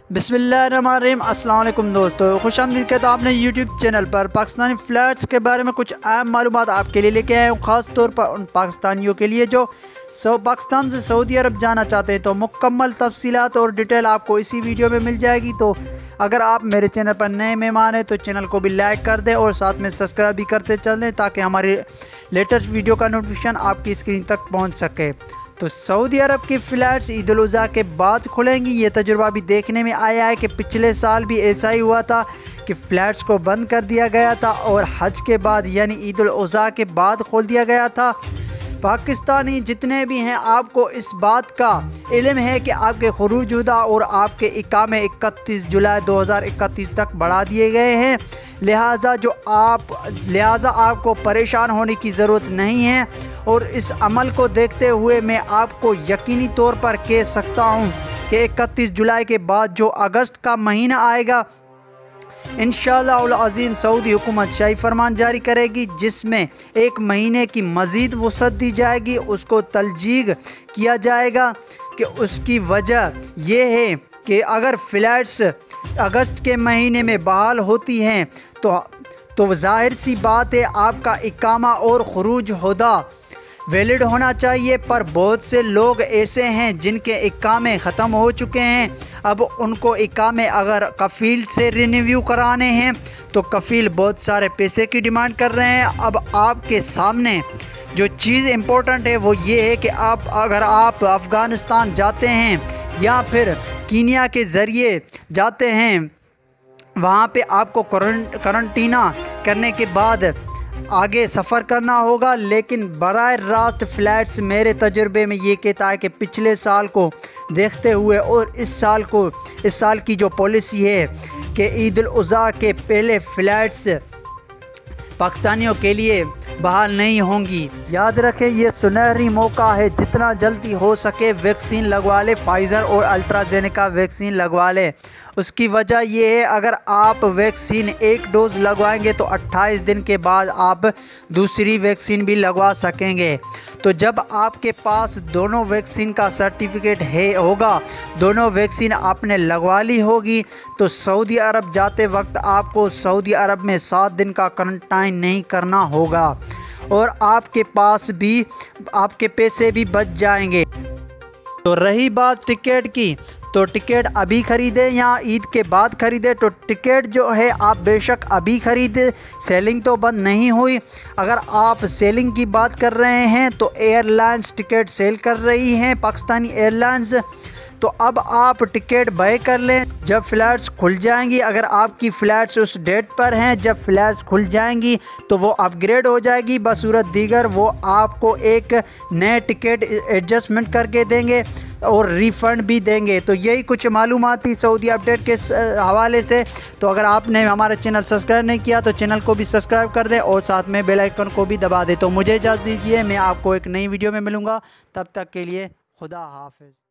बिस्मिल्लाहिर्रहमानिर्रहीम। अस्सलाम वालेकुम दोस्तों, खुशामदीद कहता हूं आपने यूट्यूब चैनल पर। पाकिस्तानी फ़्लैट्स के बारे में कुछ अहम मालूमात आपके लिए लेके आए हूँ, ख़ास तौर पर उन पाकिस्तानियों के लिए जो पाकिस्तान से सऊदी अरब जाना चाहते हैं। तो मुकम्मल तफसीलात और डिटेल आपको इसी वीडियो में मिल जाएगी। तो अगर आप मेरे चैनल पर नए मेहमान हैं तो चैनल को भी लाइक कर दें और साथ में सब्सक्राइब भी करते चलें ताकि हमारी लेटेस्ट वीडियो का नोटिफिकेशन आपकी स्क्रीन तक पहुँच सके। तो सऊदी अरब की फ़्लैट्स ईद उल अज़हा के बाद खुलेंगी। ये तजुर्बा भी देखने में आया है कि पिछले साल भी ऐसा ही हुआ था कि फ़्लैट्स को बंद कर दिया गया था और हज के बाद यानी ईद उल अज़हा के बाद खोल दिया गया था। पाकिस्तानी जितने भी हैं आपको इस बात का इल्म है कि आपके खुरूज हुदा और आपके इकामे 31 जुलाई 2031 तक बढ़ा दिए गए हैं। लिहाजा आपको परेशान होने की ज़रूरत नहीं है। और इस अमल को देखते हुए मैं आपको यकीनी तौर पर कह सकता हूँ कि 31 जुलाई के बाद जो अगस्त का महीना आएगा, इंशाअल्लाह अज़ीम सऊदी हुकूमत शाही फरमान जारी करेगी जिसमें एक महीने की मज़ीद वुसअत दी जाएगी। उसको तलजीग किया जाएगा कि उसकी वजह यह है कि अगर फ़्लैट्स अगस्त के महीने में बहाल होती हैं तो ज़ाहिर सी बात है आपका इकामा और खुरूज हुदा वैलिड होना चाहिए। पर बहुत से लोग ऐसे हैं जिनके इकामे ख़त्म हो चुके हैं। अब उनको इकामे अगर कफ़ील से रिन्यू कराने हैं तो कफ़ील बहुत सारे पैसे की डिमांड कर रहे हैं। अब आपके सामने जो चीज़ इम्पोर्टेंट है वो ये है कि अगर आप अफ़गानिस्तान जाते हैं या फिर कीनिया के ज़रिए जाते हैं, वहाँ पे आपको क्वारंटीना करने के बाद आगे सफ़र करना होगा। लेकिन बराह रास्त फ़्लैट्स मेरे तजुर्बे में ये कहता है कि पिछले साल को देखते हुए और इस साल की जो पॉलिसी है कि ईद उल अज़हा के पहले फ़्लैट्स पाकिस्तानियों के लिए बहाल नहीं होंगी। याद रखें ये सुनहरी मौका है, जितना जल्दी हो सके वैक्सीन लगवा ले। फाइज़र और अल्ट्राजेनेका वैक्सीन लगवा ले। उसकी वजह यह है अगर आप वैक्सीन एक डोज़ लगवाएंगे तो 28 दिन के बाद आप दूसरी वैक्सीन भी लगवा सकेंगे। तो जब आपके पास दोनों वैक्सीन का सर्टिफिकेट होगा, दोनों वैक्सीन आपने लगवा ली होगी, तो सऊदी अरब जाते वक्त आपको सऊदी अरब में 7 दिन का क्वारंटाइन नहीं करना होगा और आपके पास भी आपके पैसे भी बच जाएंगे। तो रही बात टिकट की, तो टिकट अभी ख़रीदें या ईद के बाद ख़रीदें। तो टिकट जो है आप बेशक अभी ख़रीदें, सेलिंग तो बंद नहीं हुई। अगर आप सेलिंग की बात कर रहे हैं तो एयरलाइंस टिकट सेल कर रही हैं, पाकिस्तानी एयरलाइंस। तो अब आप टिकट बाय कर लें जब फ़्लैट्स खुल जाएंगी। अगर आपकी फ़्लैट्स उस डेट पर हैं जब फ़्लैट्स खुल जाएंगी तो वो अपग्रेड हो जाएगी। बसूरत दीगर वो आपको एक नए टिकट एडजस्टमेंट करके देंगे और रिफ़ंड भी देंगे। तो यही कुछ मालूमात थी सऊदी अपडेट के हवाले से। तो अगर आपने हमारा चैनल सब्सक्राइब नहीं किया तो चैनल को भी सब्सक्राइब कर दें और साथ में बेल आइकन को भी दबा दें। तो मुझे इजाज़त दीजिए, मैं आपको एक नई वीडियो में मिलूँगा। तब तक के लिए खुदा हाफ़िज़।